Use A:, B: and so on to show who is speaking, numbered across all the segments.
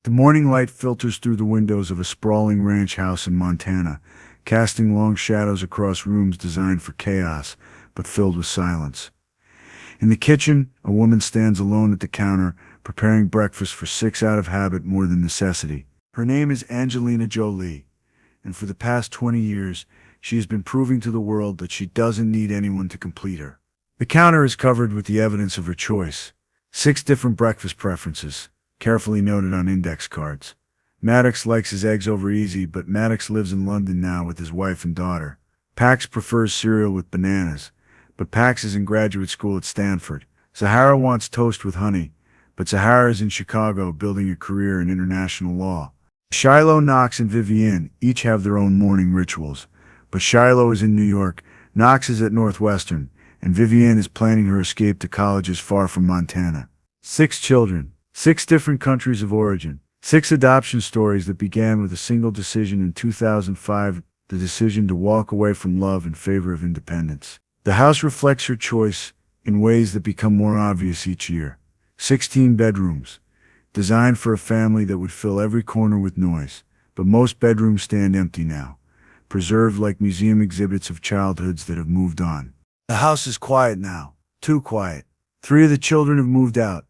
A: The morning light filters through the windows of a sprawling ranch house in Montana, casting long shadows across rooms designed for chaos, but filled with silence. In the kitchen, a woman stands alone at the counter, preparing breakfast for six out of habit more than necessity. Her name is Angelina Jolie, and for the past 20 years, she has been proving to the world that she doesn't need anyone to complete her. The counter is covered with the evidence of her choice. 6 different breakfast preferences, carefully noted on index cards. Maddox likes his eggs over easy, but Maddox lives in London now with his wife and daughter. Pax prefers cereal with bananas, but Pax is in graduate school at Stanford. Zahara wants toast with honey, but Zahara is in Chicago building a career in international law. Shiloh, Knox, and Vivienne each have their own morning rituals, but Shiloh is in New York, Knox is at Northwestern, and Vivienne is planning her escape to colleges far from Montana. 6 children, 6 different countries of origin, 6 adoption stories that began with a single decision in 2005, the decision to walk away from love in favor of independence. The house reflects her choice in ways that become more obvious each year. 16 bedrooms, designed for a family that would fill every corner with noise, but most bedrooms stand empty now, preserved like museum exhibits of childhoods that have moved on. The house is quiet now, too quiet. 3 of the children have moved out,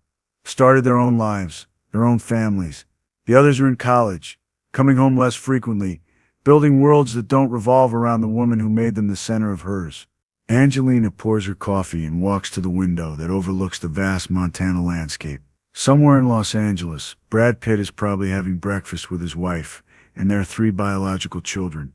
A: started their own lives, their own families. The others are in college, coming home less frequently, building worlds that don't revolve around the woman who made them the center of hers. Angelina pours her coffee and walks to the window that overlooks the vast Montana landscape. Somewhere in Los Angeles, Brad Pitt is probably having breakfast with his wife and their 3 biological children,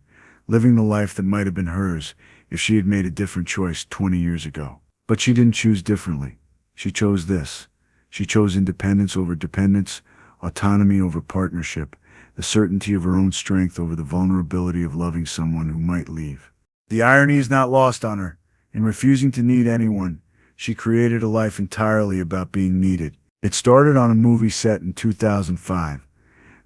A: living the life that might have been hers if she had made a different choice 20 years ago. But she didn't choose differently. She chose this. She chose independence over dependence, autonomy over partnership, the certainty of her own strength over the vulnerability of loving someone who might leave. The irony is not lost on her. In refusing to need anyone, she created a life entirely about being needed. It started on a movie set in 2005,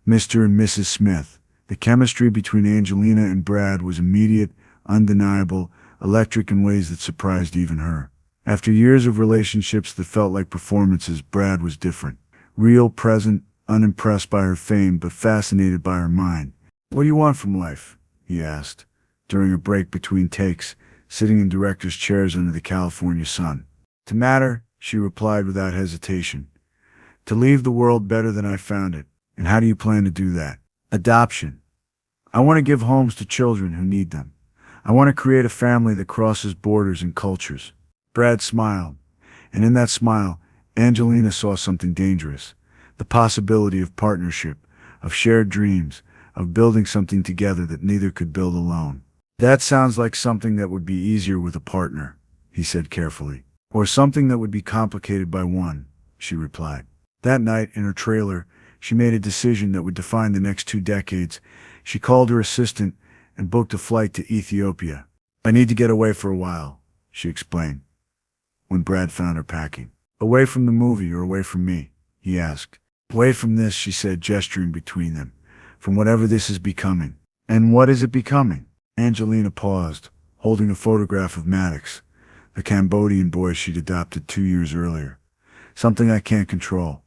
A: Mr. and Mrs. Smith. The chemistry between Angelina and Brad was immediate, undeniable, electric in ways that surprised even her. After years of relationships that felt like performances, Brad was different. Real, present, unimpressed by her fame, but fascinated by her mind. "What do you want from life?" he asked, during a break between takes, sitting in directors' chairs under the California sun. "To matter," she replied without hesitation. "To leave the world better than I found it." "And how do you plan to do that?" "Adoption. I want to give homes to children who need them. I want to create a family that crosses borders and cultures." Brad smiled, and in that smile, Angelina saw something dangerous. The possibility of partnership, of shared dreams, of building something together that neither could build alone. "That sounds like something that would be easier with a partner," he said carefully. "Or something that would be complicated by one," she replied. That night, in her trailer, she made a decision that would define the next 2 decades. She called her assistant and booked a flight to Ethiopia. "I need to get away for a while," she explained, when Brad found her packing. "Away from the movie or away from me?" he asked. "Away from this," she said, gesturing between them. "From whatever this is becoming." "And what is it becoming?" Angelina paused, holding a photograph of Maddox, the Cambodian boy she'd adopted 2 years earlier. "Something I can't control.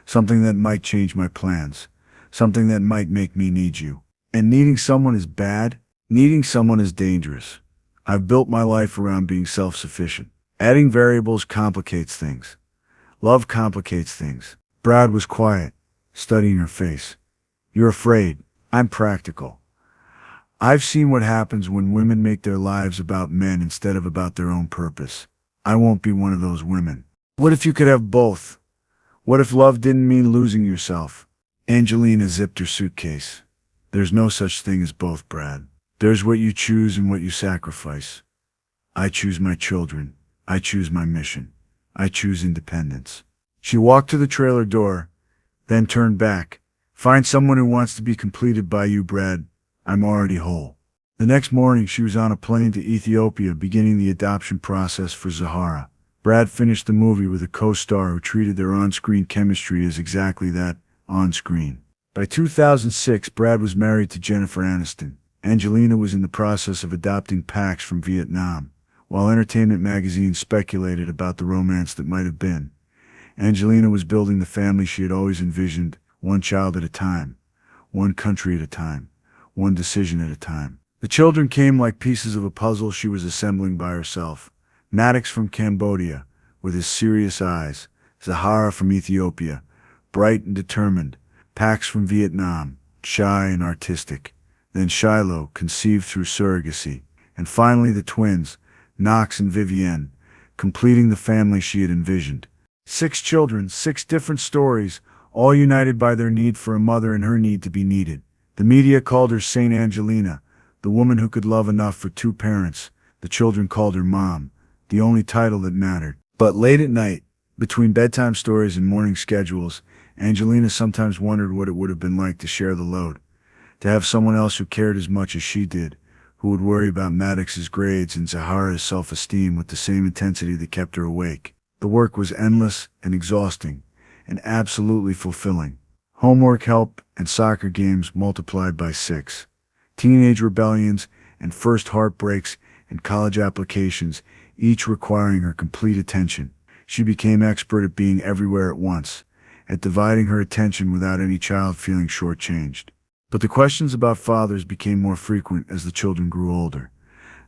A: Something that might change my plans. Something that might make me need you." "And needing someone is bad?" "Needing someone is dangerous. I've built my life around being self-sufficient. Adding variables complicates things. Love complicates things." Brad was quiet, studying her face. "You're afraid. I'm practical. I've seen what happens when women make their lives about men instead of about their own purpose. I won't be one of those women." "What if you could have both? What if love didn't mean losing yourself?" Angelina zipped her suitcase. "There's no such thing as both, Brad. There's what you choose and what you sacrifice. I choose my children. I choose my mission. I choose independence." She walked to the trailer door, then turned back. "Find someone who wants to be completed by you, Brad. I'm already whole." The next morning, she was on a plane to Ethiopia, beginning the adoption process for Zahara. Brad finished the movie with a co-star who treated their on-screen chemistry as exactly that, on-screen. By 2006, Brad was married to Jennifer Aniston. Angelina was in the process of adopting Pax from Vietnam. While entertainment magazines speculated about the romance that might have been, Angelina was building the family she had always envisioned, one child at a time, one country at a time, one decision at a time. The children came like pieces of a puzzle she was assembling by herself. Maddox from Cambodia, with his serious eyes, Zahara from Ethiopia, bright and determined, Pax from Vietnam, shy and artistic, then Shiloh, conceived through surrogacy, and finally the twins, Knox and Vivienne, completing the family she had envisioned. 6 children, 6 different stories, all united by their need for a mother and her need to be needed. The media called her Saint Angelina, the woman who could love enough for 2 parents. The children called her Mom, the only title that mattered. But late at night, between bedtime stories and morning schedules, Angelina sometimes wondered what it would have been like to share the load, to have someone else who cared as much as she did, who would worry about Maddox's grades and Zahara's self-esteem with the same intensity that kept her awake. The work was endless and exhausting, and absolutely fulfilling. Homework help and soccer games multiplied by 6. Teenage rebellions and first heartbreaks and college applications, each requiring her complete attention. She became expert at being everywhere at once, at dividing her attention without any child feeling shortchanged. But the questions about fathers became more frequent as the children grew older,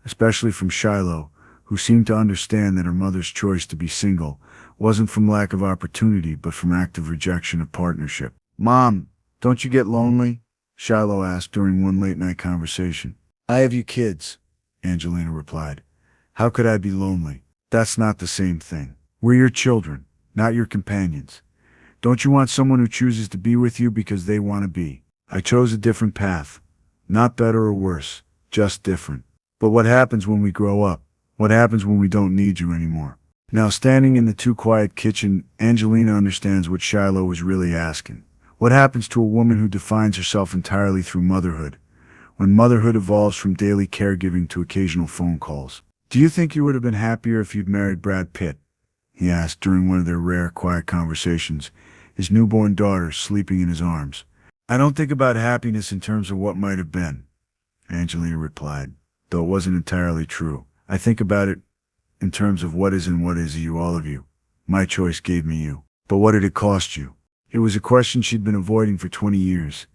A: especially from Shiloh, who seemed to understand that her mother's choice to be single wasn't from lack of opportunity but from active rejection of partnership. "Mom, don't you get lonely?" Shiloh asked during one late-night conversation. "I have you kids," Angelina replied. "How could I be lonely? That's not the same thing. We're your children, not your companions. Don't you want someone who chooses to be with you because they want to be? I chose a different path. Not better or worse, just different. But what happens when we grow up? What happens when we don't need you anymore?" Now, standing in the too-quiet kitchen, Angelina understands what Shiloh was really asking. What happens to a woman who defines herself entirely through motherhood, when motherhood evolves from daily caregiving to occasional phone calls? "Do you think you would have been happier if you'd married Brad Pitt?" he asked during one of their rare, quiet conversations, his newborn daughter sleeping in his arms. "I don't think about happiness in terms of what might have been," Angelina replied, though it wasn't entirely true. "I think about it in terms of what is and what is you, all of you. My choice gave me you. But what did it cost you?" It was a question she'd been avoiding for 20 years.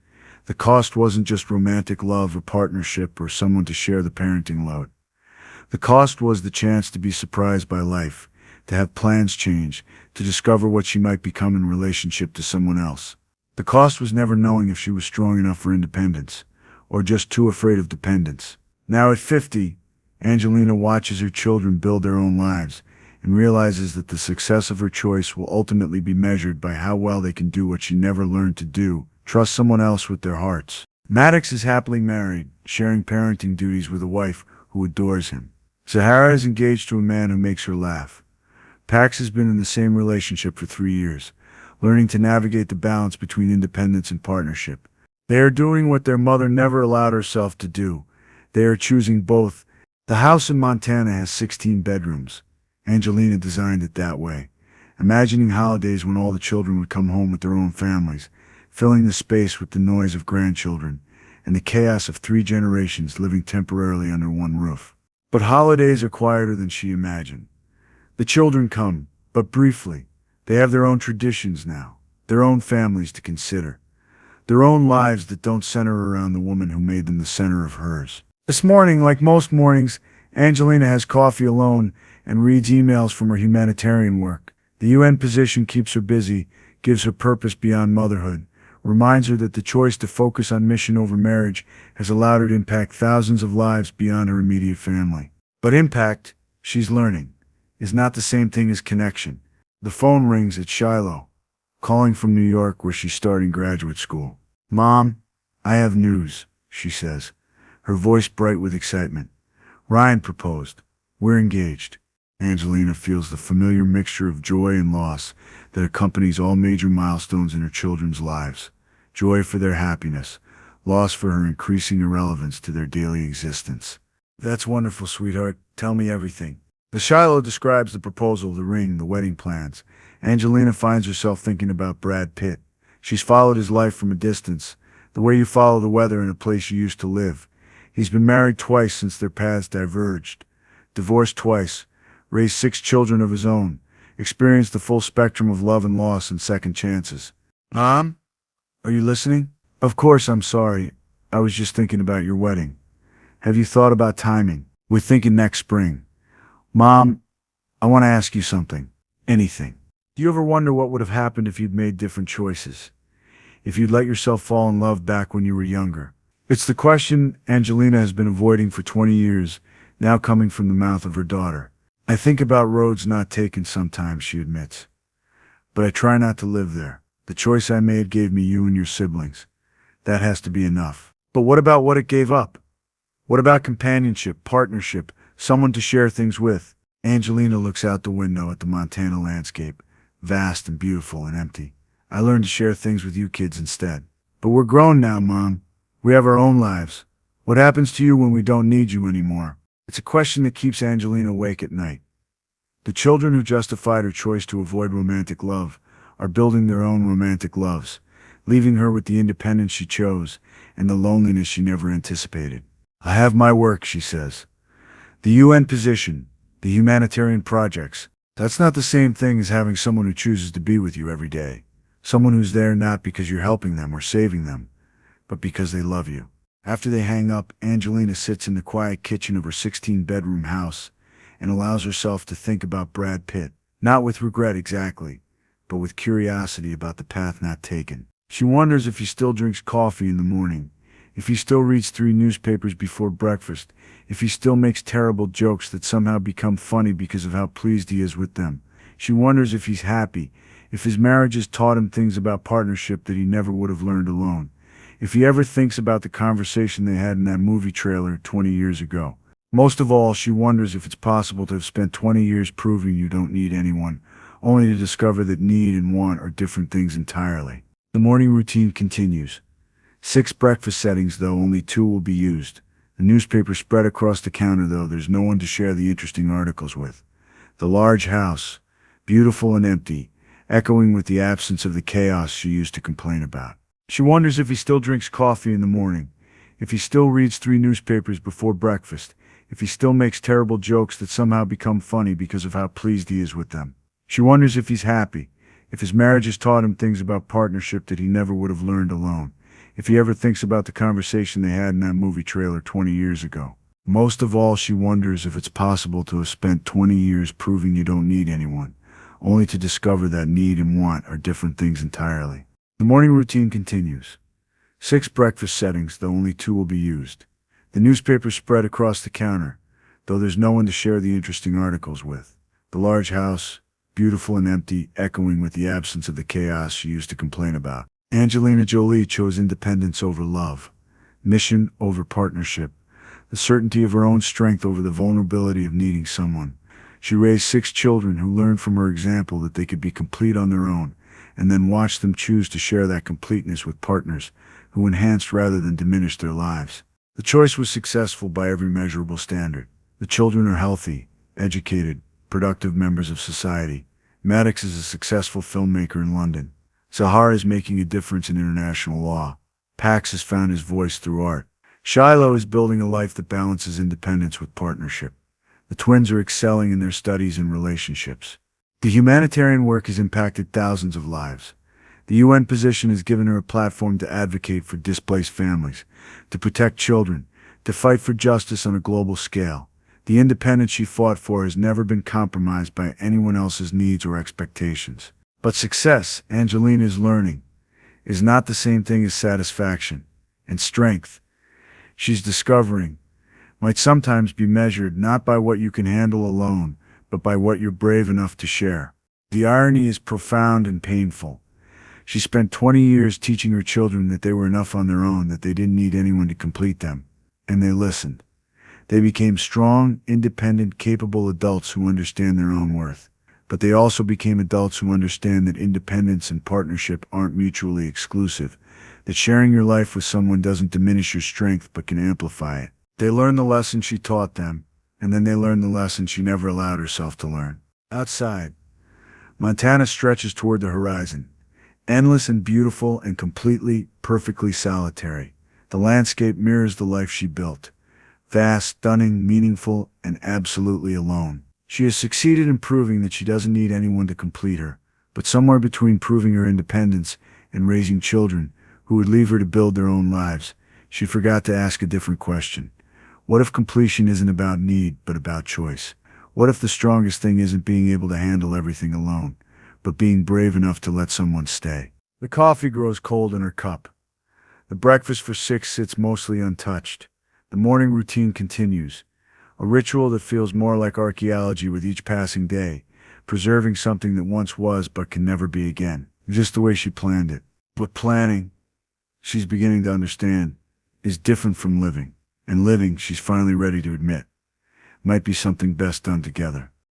A: The cost wasn't just romantic love or partnership or someone to share the parenting load. The cost was the chance to be surprised by life, to have plans change, to discover what she might become in relationship to someone else. The cost was never knowing if she was strong enough for independence, or just too afraid of dependence. Now at 50, Angelina watches her children build their own lives, and realizes that the success of her choice will ultimately be measured by how well they can do what she never learned to do, trust someone else with their hearts. Maddox is happily married, sharing parenting duties with a wife who adores him. Zahara is engaged to a man who makes her laugh. Pax has been in the same relationship for 3 years, learning to navigate the balance between independence and partnership. They are doing what their mother never allowed herself to do. They are choosing both. The house in Montana has 16 bedrooms. Angelina designed it that way, imagining holidays when all the children would come home with their own families, filling the space with the noise of grandchildren and the chaos of 3 generations living temporarily under one roof. But holidays are quieter than she imagined. The children come, but briefly. They have their own traditions now, their own families to consider, their own lives that don't center around the woman who made them the center of hers. This morning, like most mornings, Angelina has coffee alone and reads emails from her humanitarian work. The UN position keeps her busy, gives her purpose beyond motherhood, reminds her that the choice to focus on mission over marriage has allowed her to impact thousands of lives beyond her immediate family. But impact, she's learning, is not the same thing as connection. The phone rings at Shiloh, calling from New York where she's starting graduate school. "Mom, I have news," she says, her voice bright with excitement. "Ryan proposed. We're engaged." Angelina feels the familiar mixture of joy and loss that accompanies all major milestones in her children's lives. Joy for their happiness, loss for her increasing irrelevance to their daily existence. "That's wonderful, sweetheart. Tell me everything." The Shiloh describes the proposal, the ring, the wedding plans. Angelina finds herself thinking about Brad Pitt. She's followed his life from a distance, the way you follow the weather in a place you used to live. He's been married twice since their paths diverged, divorced twice, raised 6 children of his own, experienced the full spectrum of love and loss and second chances. "Mom?" Are you listening? Of course, I'm sorry. I was just thinking about your wedding. Have you thought about timing? We're thinking next spring. Mom, I want to ask you something. Anything. Do you ever wonder what would have happened if you'd made different choices? If you'd let yourself fall in love back when you were younger? It's the question Angelina has been avoiding for 20 years, now coming from the mouth of her daughter. I think about roads not taken sometimes, she admits. But I try not to live there. The choice I made gave me you and your siblings. That has to be enough. But what about what it gave up? What about companionship, partnership, someone to share things with? Angelina looks out the window at the Montana landscape, vast and beautiful and empty. I learned to share things with you kids instead. But we're grown now, Mom. We have our own lives. What happens to you when we don't need you anymore? It's a question that keeps Angelina awake at night. The children who justified her choice to avoid romantic love are building their own romantic loves, leaving her with the independence she chose and the loneliness she never anticipated. I have my work, she says. The UN position, the humanitarian projects. That's not the same thing as having someone who chooses to be with you every day. Someone who's there not because you're helping them or saving them, but because they love you. After they hang up, Angelina sits in the quiet kitchen of her 16-bedroom house and allows herself to think about Brad Pitt, not with regret exactly, but with curiosity about the path not taken. She wonders if he still drinks coffee in the morning, if he still reads 3 newspapers before breakfast, if he still makes terrible jokes that somehow become funny because of how pleased he is with them. She wonders if he's happy, if his marriage has taught him things about partnership that he never would have learned alone, if he ever thinks about the conversation they had in that movie trailer 20 years ago. Most of all, she wonders if it's possible to have spent 20 years proving you don't need anyone, only to discover that need and want are different things entirely. The morning routine continues. 6 breakfast settings, though only 2 will be used. The newspaper spread across the counter, though there's no one to share the interesting articles with. The large house, beautiful and empty, echoing with the absence of the chaos she used to complain about. She wonders if he still drinks coffee in the morning, if he still reads 3 newspapers before breakfast, if he still makes terrible jokes that somehow become funny because of how pleased he is with them. She wonders if he's happy, if his marriage has taught him things about partnership that he never would have learned alone, if he ever thinks about the conversation they had in that movie trailer 20 years ago. Most of all, she wonders if it's possible to have spent 20 years proving you don't need anyone, only to discover that need and want are different things entirely. The morning routine continues. 6 breakfast settings, though only 2 will be used. The newspaper spread across the counter, though there's no one to share the interesting articles with. The large house, beautiful and empty, echoing with the absence of the chaos she used to complain about. Angelina Jolie chose independence over love, mission over partnership, the certainty of her own strength over the vulnerability of needing someone. She raised 6 children who learned from her example that they could be complete on their own, and then watched them choose to share that completeness with partners who enhanced rather than diminished their lives. The choice was successful by every measurable standard. The children are healthy, educated, productive members of society. Maddox is a successful filmmaker in London. Zahar is making a difference in international law. Pax has found his voice through art. Shiloh is building a life that balances independence with partnership. The twins are excelling in their studies and relationships. The humanitarian work has impacted thousands of lives. The UN position has given her a platform to advocate for displaced families, to protect children, to fight for justice on a global scale. The independence she fought for has never been compromised by anyone else's needs or expectations. But success, Angelina is learning, is not the same thing as satisfaction, and strength, she's discovering, might sometimes be measured not by what you can handle alone, but by what you're brave enough to share. The irony is profound and painful. She spent 20 years teaching her children that they were enough on their own, that they didn't need anyone to complete them. And they listened. They became strong, independent, capable adults who understand their own worth. But they also became adults who understand that independence and partnership aren't mutually exclusive, that sharing your life with someone doesn't diminish your strength but can amplify it. They learned the lesson she taught them, and then they learned the lesson she never allowed herself to learn. Outside, Montana stretches toward the horizon. Endless and beautiful and completely, perfectly solitary. The landscape mirrors the life she built. Vast, stunning, meaningful, and absolutely alone. She has succeeded in proving that she doesn't need anyone to complete her, but somewhere between proving her independence and raising children who would leave her to build their own lives, she forgot to ask a different question. What if completion isn't about need, but about choice? What if the strongest thing isn't being able to handle everything alone, but being brave enough to let someone stay? The coffee grows cold in her cup. The breakfast for 6 sits mostly untouched. The morning routine continues, a ritual that feels more like archaeology with each passing day, preserving something that once was but can never be again, just the way she planned it. But planning, she's beginning to understand, is different from living. And living, she's finally ready to admit, might be something best done together.